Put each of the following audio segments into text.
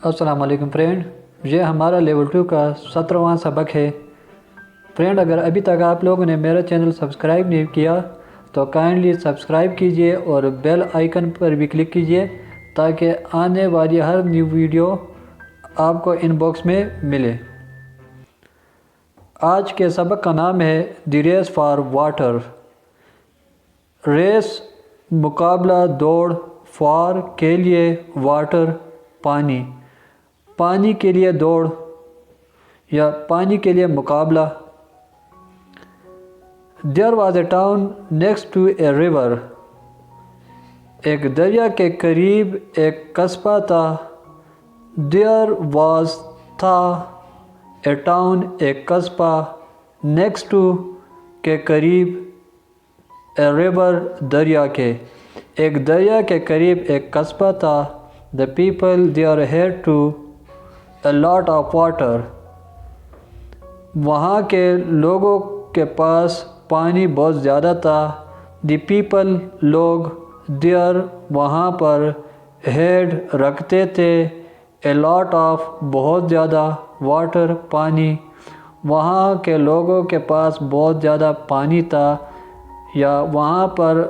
السلام علیکم فرینڈ، یہ ہمارا لیول 2 کا 17واں سبق ہے۔ فرینڈ، اگر ابھی تک آپ لوگوں نے میرا چینل سبسکرائب نہیں کیا تو کائنڈلی سبسکرائب کیجئے اور بیل آئیکن پر بھی کلک کیجئے تاکہ آنے والی ہر نیو ویڈیو آپ کو ان باکس میں ملے۔ آج کے سبق کا نام ہے دی ریس فار واٹر۔ ریس مقابلہ، دوڑ، فار کے لیے، واٹر پانی، پانی کے لیے دوڑ یا پانی کے لیے مقابلہ۔ There was a town next to a river۔ ایک دریا کے قریب ایک قصبہ تھا۔ There was تھا a town ایک قصبہ، next to کے قریب، a river دریا کے، ایک دریا کے قریب ایک قصبہ تھا۔ The people there had to a lot of water۔ وہاں کے لوگوں کے پاس پانی بہت زیادہ تھا۔ The people لوگ there وہاں پر had رکھتے تھے a lot of بہت زیادہ water پانی، وہاں کے لوگوں کے پاس بہت زیادہ پانی تھا یا وہاں پر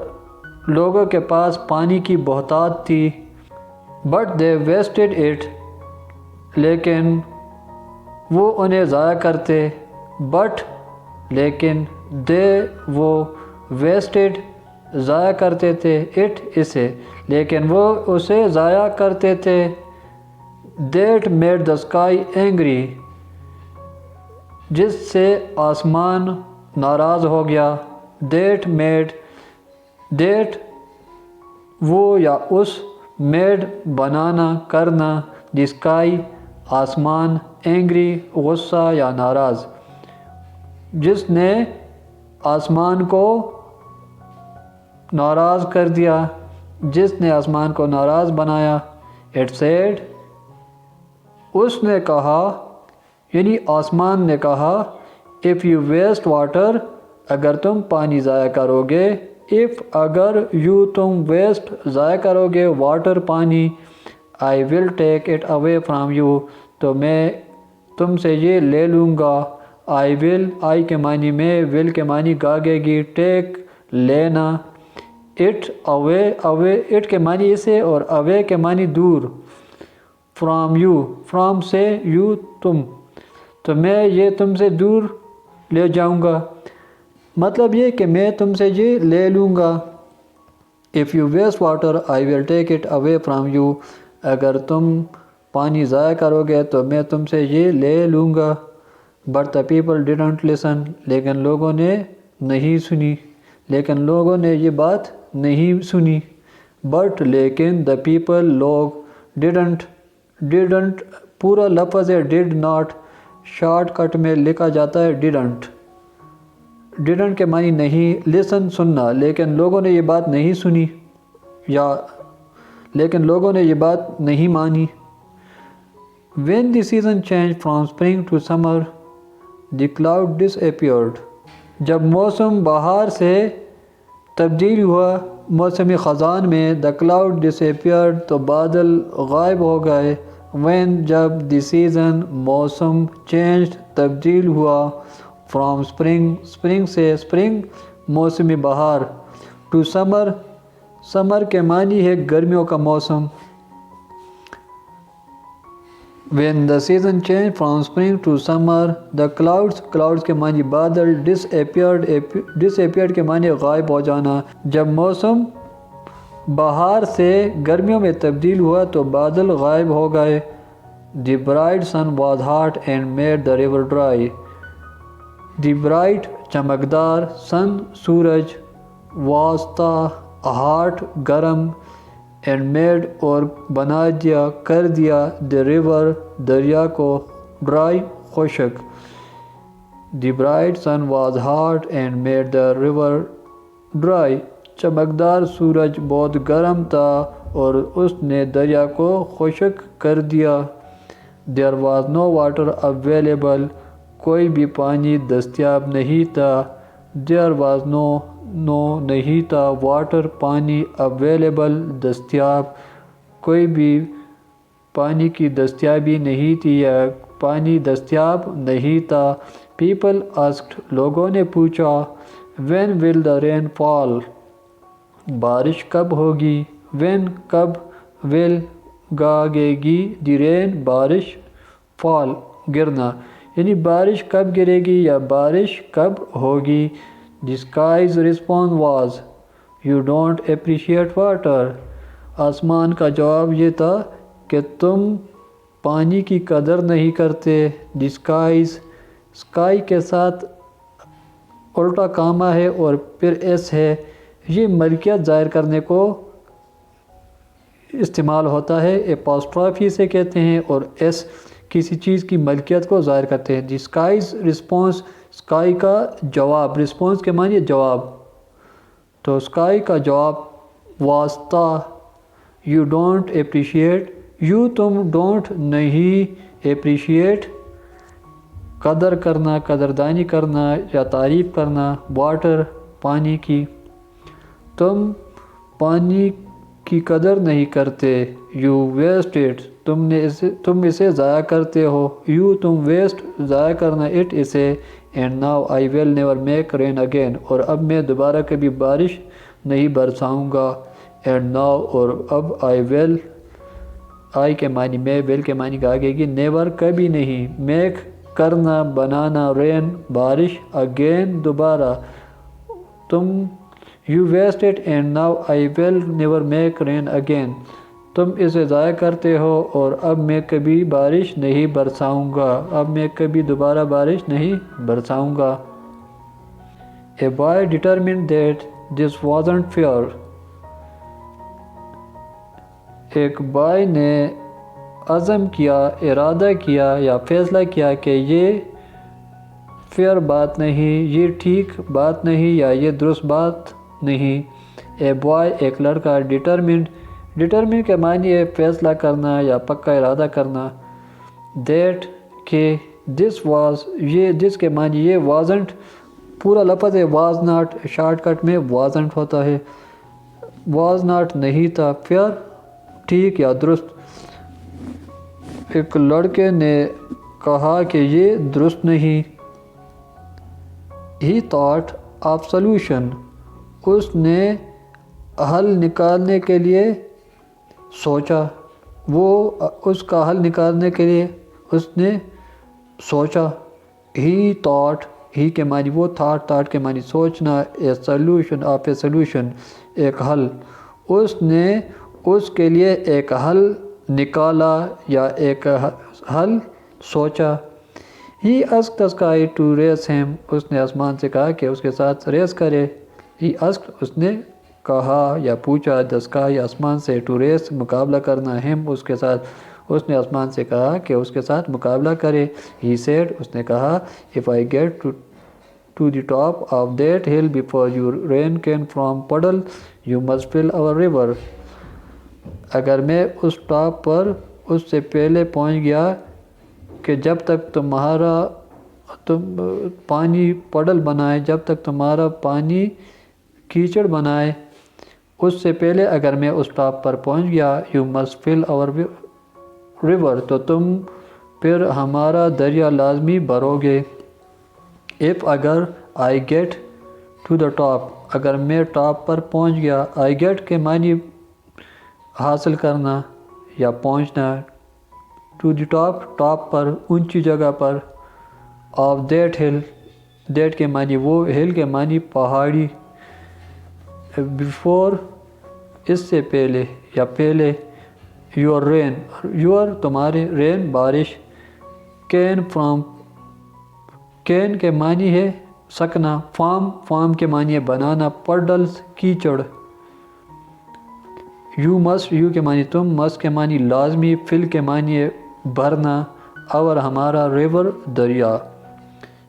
لوگوں کے پاس پانی کی بہتات تھی۔ But they wasted it۔ لیکن وہ انہیں ضائع کرتے۔ But لیکن وہ wasted ضائع کرتے تھے it اسے، لیکن وہ اسے ضائع کرتے تھے۔ That made the sky angry۔ جس سے آسمان ناراض ہو گیا۔ That made that وہ یا اس made بنانا کرنا the sky آسمان angry غصہ یا ناراض، جس نے آسمان کو ناراض کر دیا، جس نے آسمان کو ناراض بنایا۔ It said اس نے کہا یعنی آسمان نے کہا if you waste water اگر تم پانی ضائع کرو گے، if اگر you تم waste ضائع کرو گے water پانی، I will take it away from you تو میں تم سے یہ لے لوں گا۔ I will I کے معنی میں، will کے معنی گاگے گی، take لینا، it away it کے معنی اسے اور away کے معنی دور، from you from سے you تم، تو میں یہ تم سے دور لے جاؤں گا، مطلب یہ کہ میں تم سے یہ لے لوں گا۔ If you waste water I will take it away from you اگر تم پانی ضائع کرو گے تو میں تم سے یہ لے لوں گا۔ But the people didn't listen لیکن لوگوں نے نہیں سنی، لیکن لوگوں نے یہ بات نہیں سنی۔ But لیکن the people لوگ didn't پورا لفظ ہے did not، شارٹ کٹ میں لکھا جاتا ہے didn't کے معنی نہیں، listen سننا، لیکن لوگوں نے یہ بات نہیں سنی یا لیکن لوگوں نے یہ بات نہیں مانی۔ When the season changed from spring to summer the cloud disappeared۔ جب موسم بہار سے تبدیل ہوا موسم خزان میں the cloud disappeared تو بادل غائب ہو گئے۔ When جب the season موسم changed تبدیل ہوا from spring سے spring موسم بہار to summer کے معنی ہے گرمیوں کا موسم۔ When the season changed from spring to summer the clouds کے معنی بادل، disappeared کے معنی غائب ہو جانا۔ جب موسم بہار سے گرمیوں میں تبدیل ہوا تو بادل غائب ہو گئے۔ The bright sun was hot and made the river dry۔ The bright چمکدار sun سورج was تھا hot گرم and made اور بنا دیا کر دیا the river دریا کو dry خشک۔ The bright sun was hot and made the river dry۔ چمکدار سورج بہت گرم تھا اور اس نے دریا کو خشک کر دیا۔ There was no water available کوئی بھی پانی دستیاب نہیں تھا۔ There was no نہیں تھا واٹر پانی available دستیاب، کوئی بھی پانی کی دستیابی نہیں تھی یا پانی دستیاب نہیں تھا. People asked, لوگوں نے پوچھا. When will the rain fall? بارش کب ہوگی. When کب, will گے گی, the rain بارش, fall گرنا, یعنی بارش کب گرے گی یا بارش کب ہوگی. The sky's response was, you don't appreciate water. آسمان کا جواب یہ تھا کہ تم پانی کی قدر نہیں کرتے. The skies, sky کے ساتھ الٹا کامہ ہے اور پھر ایس ہے. یہ ملکیت ظاہر کرنے کو استعمال ہوتا ہے. اپاسٹرافی سے کہتے ہیں اور ایس کسی چیز کی ملکیت کو ظاہر کرتے ہیں. دی اسکائز رسپانس, اسکائی کا جواب, رسپانس کے معنی جواب, تو اسکائی کا جواب واسطہ. یو ڈونٹ اپریشیٹ, یو تم, ڈونٹ نہیں, اپریشیٹ قدر کرنا, قدردانی کرنا یا تعریف کرنا, واٹر پانی کی, تم پانی کی قدر نہیں کرتے. یو ویسٹ اٹ, تم اسے ضائع کرتے ہو. یو تم, ویسٹ ضائع کرنا, اٹ اسے. And now I will never make rain again, اور اب میں دوبارہ کبھی بارش نہیں برساؤں گا. اینڈ ناؤ, اور اب, آئی ول, آئی کے معنی میں, ول کے معنی کا آگے گی, نیور کبھی نہیں, میک کرنا, بنانا, رین بارش, اگین دوبارہ, تم. You waste it and now I will never make rain again, تم اسے ضائع کرتے ہو اور اب میں کبھی بارش نہیں برساؤں گا, اب میں کبھی دوبارہ بارش نہیں برساؤں گا. A boy determined that this wasn't fair. ایک بھائی نے عزم کیا, ارادہ کیا یا فیصلہ کیا کہ یہ فیئر بات نہیں, یہ ٹھیک بات نہیں یا یہ درست بات نہیں. اے بوائے, ایک لڑکا. ڈٹرمنڈ, ڈٹرمنڈ کے معنی ہے فیصلہ کرنا یا پکا ارادہ کرنا. دیٹ کہ, دس واز, یہ دس کے معنی یہ, وازنٹ پورا لفظ ہے, واز ناٹ, شارٹ کٹ میں وازنٹ ہوتا ہے, واز ناٹ نہیں تھا, فیئر ٹھیک یا درست. ایک لڑکے نے کہا کہ یہ درست نہیں. ہی تھاٹ آف سلوشن, اس نے حل نکالنے کے لیے سوچا, وہ اس کا حل نکالنے کے لیے اس نے سوچا. ہی تھاٹ, ہی کے معنی وہ, تھاٹ, تھاٹ کے معنی سوچنا, a solution of a solution, ایک حل, اس نے اس کے لیے ایک حل نکالا یا ایک حل سوچا. He asked the sky to race him, اس نے آسمان سے کہا کہ اس کے ساتھ ریس کرے. ہی اسکڈ, اس نے کہا یا پوچھا, the sky, آسمان سے, to race مقابلہ کرنا, him اس کے ساتھ, اس نے آسمان سے کہا کہ اس کے ساتھ مقابلہ کرے. He said, اس نے کہا, if I get to the top of that hill before your rain can from puddle, you must fill our river. اگر میں اس ٹاپ پر اس سے پہلے پہنچ گیا کہ جب تک تم پانی پڈل بنائے, جب تک تمہارا پانی کیچڑ بنائے, اس سے پہلے اگر میں اس ٹاپ پر پہنچ گیا, you must fill our river, تو تم پھر ہمارا دریا لازمی بھرو گے. ایف, اگر, I get to the top, اگر میں ٹاپ پر پہنچ گیا, آئی گیٹ کے معنی حاصل کرنا یا پہنچنا, ٹو دی ٹاپ, ٹاپ پر, اونچی جگہ پر, آف دیٹ ہل, دیٹ کے معنی وہ, ہل کے معنی پہاڑی, بیفور اس سے پہلے یا پہلے, یور رین, یور تمہارے, رین بارش, کین فرام, کین کے معنی ہے سکنا, فارم, فارم کے معنی ہے بنانا, پڈلز کیچڑ. یو مسٹ, یو کے معنی تم, مسٹ کے معنی لازمی, فل کے معنی ہے بھرنا, اور ہمارا, ریور دریا.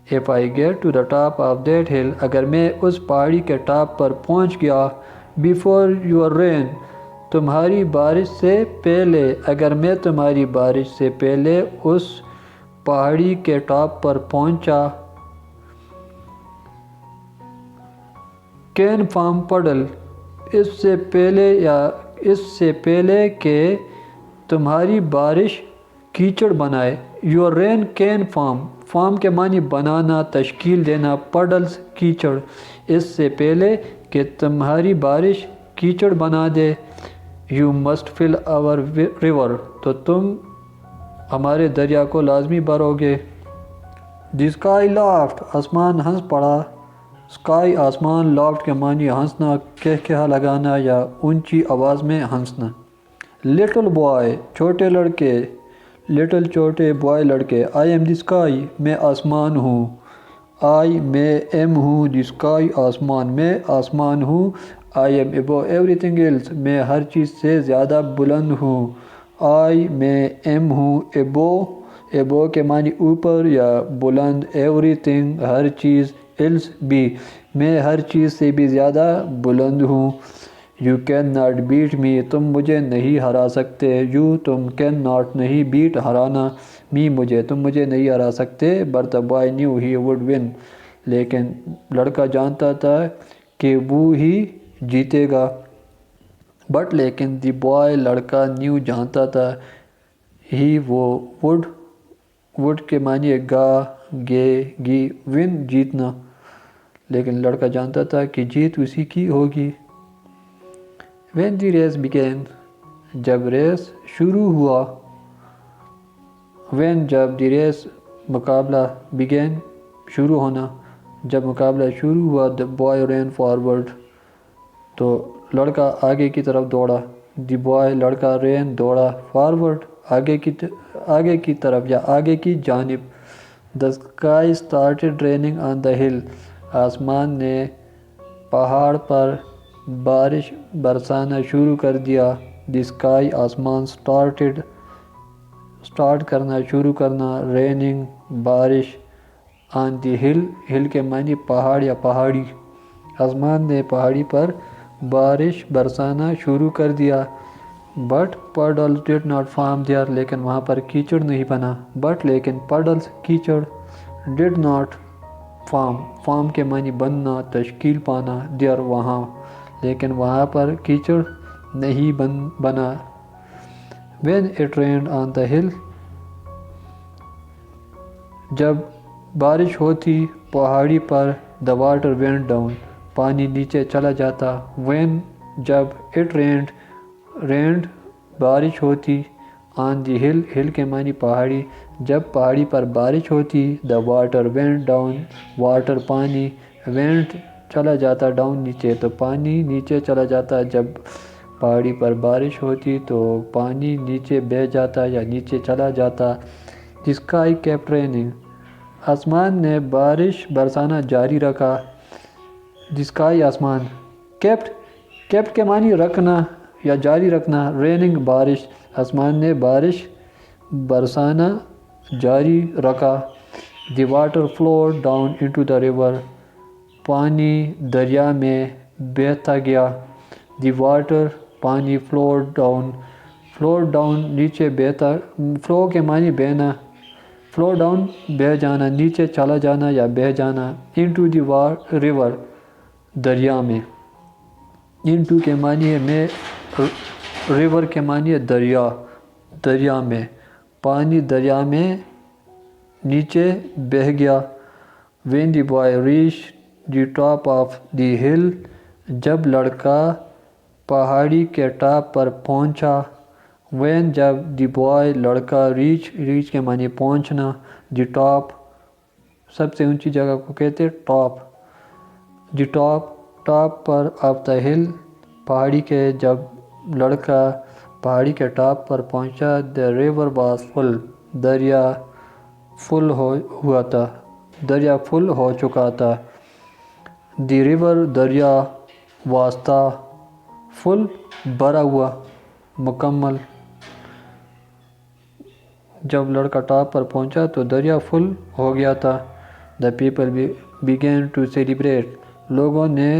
If I get to the top of that hill, اگر میں اس پہاڑی کے ٹاپ پر پہنچ گیا, before your rain, تمہاری بارش سے پہلے, اگر میں تمہاری بارش سے پہلے اس پہاڑی کے ٹاپ پر پہنچا. کین فارم پڈل, اس سے پہلے یا اس سے پہلے کہ تمہاری بارش کیچڑ بنائے. یور رین کین فارم کے معنی بنانا، تشکیل دینا. پڈلز کیچڑ. اس سے پہلے کہ تمہاری بارش کیچڑ بنا دے. You must fill our river, تو تم ہمارے دریا کو لازمی بھرو گے. دی اسکائی لافٹ، آسمان ہنس پڑا. اسکائی آسمان، لافٹ کے معنی ہنسنا، کہکہا لگانا یا اونچی آواز میں ہنسنا. لٹل بوائے، چھوٹے لڑکے. لٹل چھوٹے، بوائے لڑکے. آئی ایم دی اسکائی، میں آسمان ہوں. آئی میں ایم ہوں دی اسکائی آسمان، میں آسمان ہوں. I am above everything else, میں ہر چیز سے زیادہ بلند ہوں. آئی میں ایم ہوں ابو کے معنی اوپر یا بلند. ایوری تھنگ ہر چیز. ایلس بھی، میں ہر چیز سے بھی زیادہ بلند ہوں. یو کین ناٹ بیٹ می، تم مجھے نہیں ہرا سکتے. یو تم، کین ناٹ نہیں، بیٹ ہرانا، می مجھے، تم مجھے نہیں ہرا سکتے. But the boy knew he would win، لیکن لڑکا جانتا تھا کہ وہ ہی جیتے گا. بٹ لیکن the boy لڑکا knew جانتا تھا ہی وہ would کے معنی گا، گے، گی، win جیتنا، لیکن لڑکا جانتا تھا کہ جیت اسی کی ہوگی. when the race began، جب ریس شروع ہوا. when جب the race مقابلہ، began شروع ہونا، جب مقابلہ شروع ہوا. the boy ran forward، تو لڑکا آگے کی طرف دوڑا. the boy لڑکا ran دوڑا. forward آگے کی طرف یا آگے کی جانب. the sky started raining on the hill، آسمان نے پہاڑ پر بارش برسانا شروع کر دیا. the sky آسمان، اسٹارٹ کرنا، شروع کرنا. raining بارش. on the hill کے معنی پہاڑ یا پہاڑی. آسمان نے پہاڑی پر بارش برسانا شروع کر دیا. but puddles did not form there، لیکن وہاں پر کیچڑ نہیں بنا. but لیکن puddles کیچڑ. did not form کے معنی بننا، تشکیل پانا. there وہاں، لیکن وہاں پر کیچڑ نہیں بنا. when it rained on the hill، جب بارش ہوتی پہاڑی پر. the water went down، پانی نیچے چلا جاتا. when جب it rained بارش ہوتی. on the hill کے معنی پہاڑی، جب پہاڑی پر بارش ہوتی. the water went down، water پانی. went چلا جاتا down نیچے، تو پانی نیچے چلا جاتا. جب پہاڑی پر بارش ہوتی تو پانی نیچے بہہ جاتا یا نیچے چلا جاتا. the sky kept raining، آسمان نے بارش برسانا جاری رکھا. the sky آسمان. kept کے معنی رکھنا یا جاری رکھنا. raining بارش، آسمان نے بارش برسانا جاری رکھا. the water flowed down into the river، پانی دریا میں بہتا گیا. the water پانی flowed down نیچے بہتا. flow کے معنی بہنا. flow down بہہ جانا، نیچے چلا جانا یا بہہ جانا. into the river دریا میں. into کے معنی ہے میں، river کے معنی ہے دریا میں. پانی دریا میں نیچے بہہ گیا. when the boy reached the top of the hill، جب لڑکا پہاڑی کے ٹاپ پر پہنچا. when جب the boy لڑکا reach کے معنی پہنچنا. the top سب سے اونچی جگہ کو کہتے top. the top per of the hill پہاڑی کے. جب لڑکا پہاڑی کے ٹاپ پر پہنچا. the river was full، دریا فل ہوا تھا، دریا فل ہو چکا تھا. the river دریا was تھا، فل بھرا ہوا، مکمل. جب لڑکا ٹاپ پر پہنچا تو دریا فل ہو گیا تھا. the people began to celebrate، لوگوں نے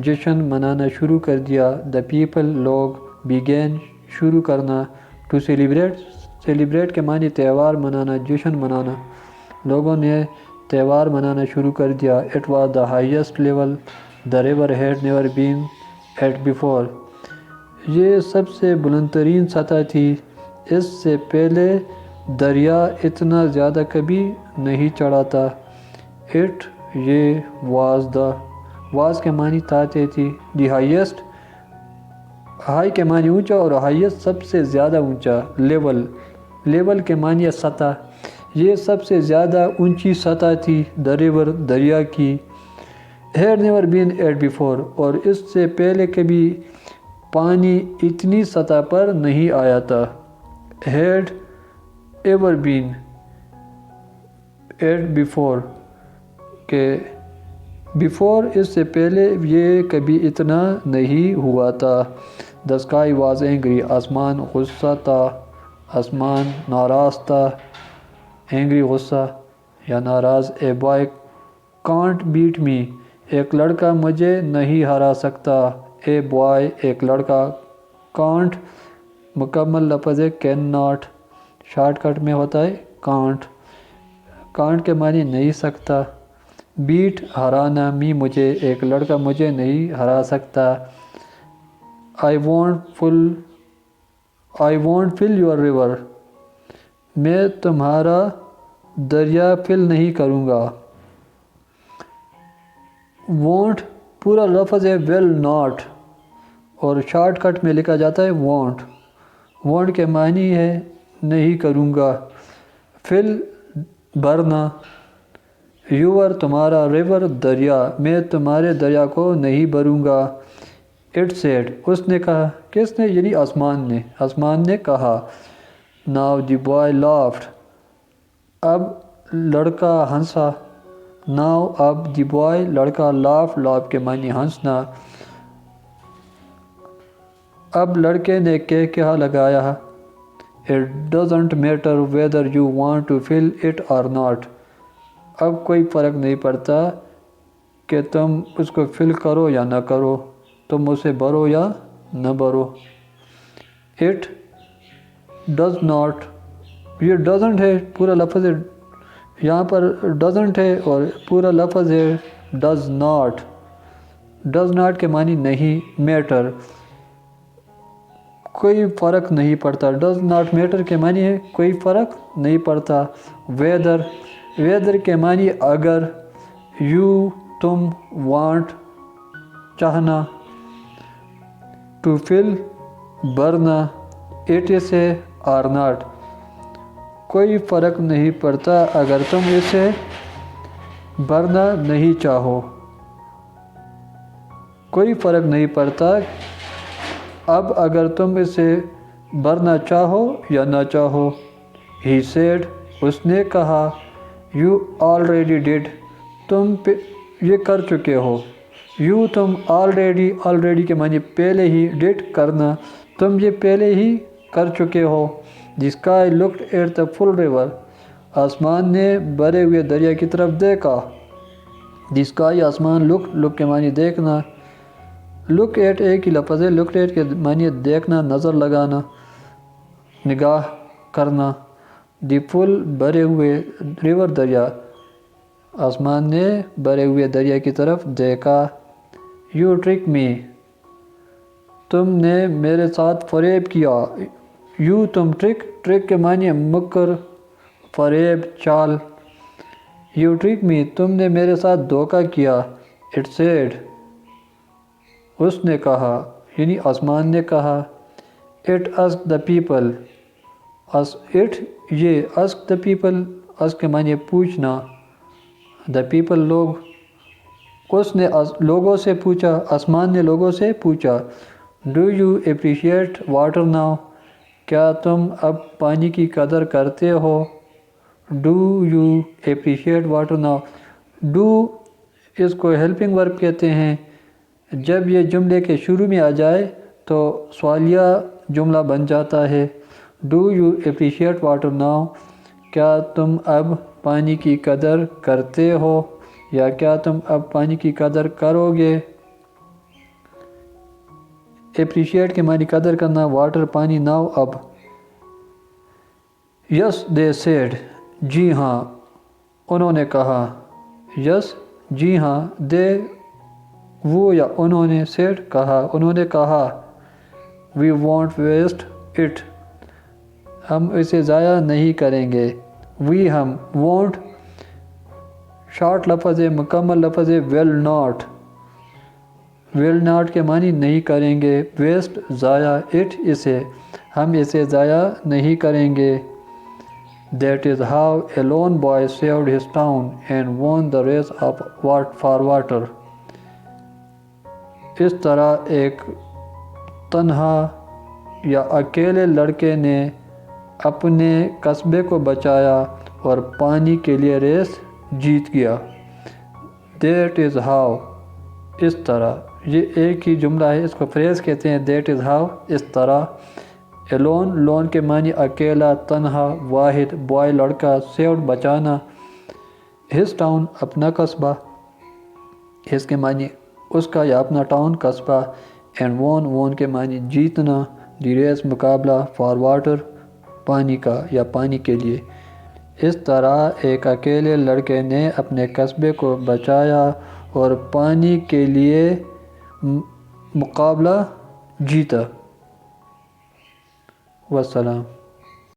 جشن منانا شروع کر دیا. the people لوگ، began شروع کرنا، to celebrate کے معنی تہوار منانا، جشن منانا. لوگوں نے تہوار منانا شروع کر دیا. it was the highest level the river had never been at before، یہ سب سے بلند ترین سطح تھی اس سے پہلے دریا اتنا زیادہ کبھی نہیں چڑھا تھا۔ اٹ یہ واز کے معنی تھے تھی۔ دی ہائیسٹ، ہائی کے معنی اونچا اور ہائیسٹ سب سے زیادہ اونچا۔ لیول کے معنی سطح، یہ سب سے زیادہ اونچی سطح تھی۔ دا ریور دریا کی۔ Had never been at before, اور اس سے پہلے کبھی پانی اتنی سطح پر نہیں آیا تھا۔ Had ever been at before, کہ بیفور اس سے پہلے یہ کبھی اتنا نہیں ہوا تھا۔ دا اسکائی واز اینگری، آسمان غصہ تھا، آسمان ناراض تھا۔ اینگری غصہ یا ناراض۔ اے بوائے کانٹ بیٹ می، ایک لڑکا مجھے نہیں ہرا سکتا۔ اے بوائے ایک لڑکا، کانٹ مکمل لفظ ہے کین ناٹ، شارٹ کٹ میں ہوتا ہے کانٹ۔ کانٹ کے معنی نہیں سکتا۔ بیٹ ہرانا، می مجھے، ایک لڑکا مجھے نہیں ہرا سکتا۔ I won't full your river, میں تمہارا دریا فل نہیں کروں گا۔ وونٹ پورا لفظ ہے ول ناٹ، اور شارٹ کٹ میں لکھا جاتا ہے وونٹ۔ وونٹ کے معنی ہے نہیں کروں گا۔ فل بھرنا، یور تمہارا، ریور دریا، میں تمہارے دریا کو نہیں بھروں گا۔ اٹ سیڈ، اس نے کہا، کس نے؟ یعنی آسمان نے کہا۔ ناؤ دی بوائے لافڈ، اب لڑکا ہنسا۔ ناؤ اب دی بوائے لڑکا لاف کے معنی ہنسنا۔ اب لڑکے نے کہا لگایا۔ It doesn't matter whether you want to fill it or not، اب کوئی فرق نہیں پڑتا کہ تم اس کو فل کرو یا نہ کرو، تم اسے بھرو یا نہ بھرو۔ It does not، یہ doesn't ہے پورا لفظ ہے، یہاں پر doesn't ہے اور پورا لفظ ہے does not۔ does not کے معنی نہیں، matter کوئی فرق نہیں پڑتا۔ does not matter کے معنی ہے کوئی فرق نہیں پڑتا۔ whether کے معنی اگر، you تم، want چاہنا، to fill بھرنا، it اسے or not کوئی فرق نہیں پڑتا اگر تم اسے بھرنا نہیں چاہو۔ کوئی فرق نہیں پڑتا اب اگر تم اسے بھرنا چاہو یا نہ چاہو۔ He said، اس نے کہا، You already did، تم یہ کر چکے ہو۔ You تم، already کے معنی پہلے ہی، did کرنا، تم یہ پہلے ہی کر چکے ہو۔ The sky looked at the full river، آسمان نے بھرے ہوئے دریا کی طرف دیکھا۔ The sky آسمان، look کے معنی دیکھنا۔ look at ایک ہی لفظ ہے، look at کے معنی دیکھنا، نظر لگانا، نگاہ کرنا۔ دی full بھرے ہوئے، ریور دریا، آسمان نے بھرے ہوئے دریا کی طرف دیکھا۔ You trick me، تم نے میرے ساتھ فریب کیا۔ You تم، ٹرک کے معنی مکر، فریب، چال۔ You trick me، تم نے میرے ساتھ دھوکہ کیا۔ It said، اس نے کہا، یعنی آسمان نے کہا۔ It asked the people، it یہ asked the people، ask کے معنی پوچھنا، the people لوگ، اس نے لوگوں سے پوچھا، آسمان نے لوگوں سے پوچھا۔ Do you appreciate water now، کیا تم اب پانی کی قدر کرتے ہو؟ Do you appreciate water now، do اس کو ہیلپنگ ورب کہتے ہیں، جب یہ جملے کے شروع میں آ جائے تو سوالیہ جملہ بن جاتا ہے۔ Do you appreciate water now، کیا تم اب پانی کی قدر کرتے ہو یا کیا تم اب پانی کی قدر کرو گے؟ appreciate کے معنی قدر کرنا، واٹر پانی، now اب۔ Yes they said، جی ہاں انہوں نے کہا۔ Yes جی ہاں، they وہ یا انہوں نے، said کہا، انہوں نے کہا۔ We won't waste it، ہم اسے ضائع نہیں کریں گے. وی ہم. won't شارٹ لفظ ہے، مکمل لفظ ہے. will not کے معنی نہیں کریں گے. waste ضائع. it اسے. ہم اسے ضائع نہیں کریں گے. That is how a lone boy saved his town and won the race for water. اس طرح ایک تنہا یا اکیلے لڑکے نے اپنے قصبے کو بچایا اور پانی کے لیے ریس جیت گیا. That is how اس طرح. یہ ایک ہی جملہ ہے، اس کو فریز کہتے ہیں. That is how اس طرح. alone کے معنی اکیلا، تنہا، واحد. boy لڑکا. saved بچانا. his town اپنا قصبہ. his کے معنی اس کا یا اپنا ٹاؤن قصبہ. and won کے معنی جیتنا. the race مقابلہ. for water پانی کا یا پانی کے لیے. اس طرح ایک اکیلے لڑکے نے اپنے قصبے کو بچایا اور پانی کے لیے مقابلہ جیتا. والسلام.